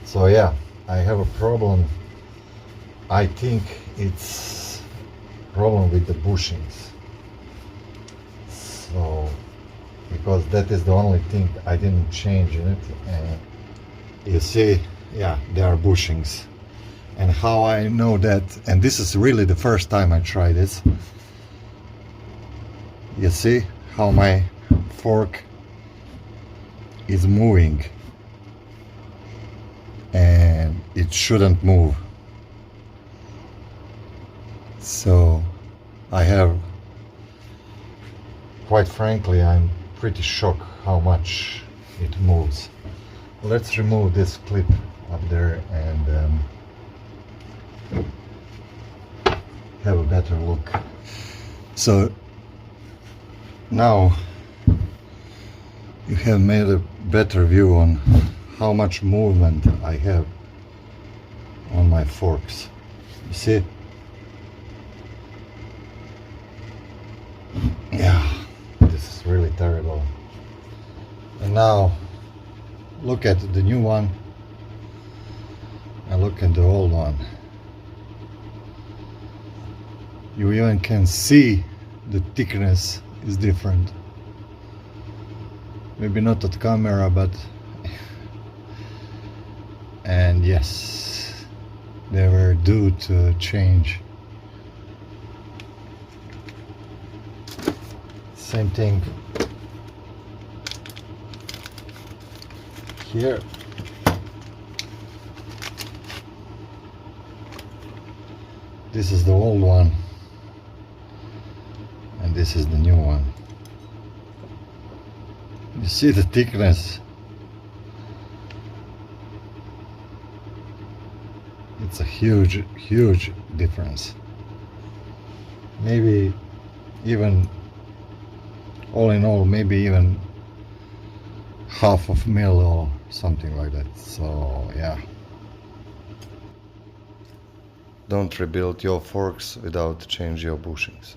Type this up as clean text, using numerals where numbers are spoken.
So yeah, I have a problem. I think it's problem with the bushings. So because that is the only thing I didn't change in it, and you see, yeah, there are bushings. And how I know that, and this is really the first time I try this, you see how my fork is moving, and it shouldn't move. So I have, quite frankly, I'm pretty shocked how much it moves. Let's remove this clip up there and have a better look. So now you have made a better view on how much movement I have on my forks. You see? Yeah, this is really terrible. And now look at the new one and look at the old one. You even can see the thickness is different. Maybe not at camera, but and yes, they were due to change. Same thing here. This is the old one and this is the new one. You see the thickness? It's a huge difference. Maybe even, all in all, maybe even half of mil or something like that. So yeah. Don't rebuild your forks without changing your bushings.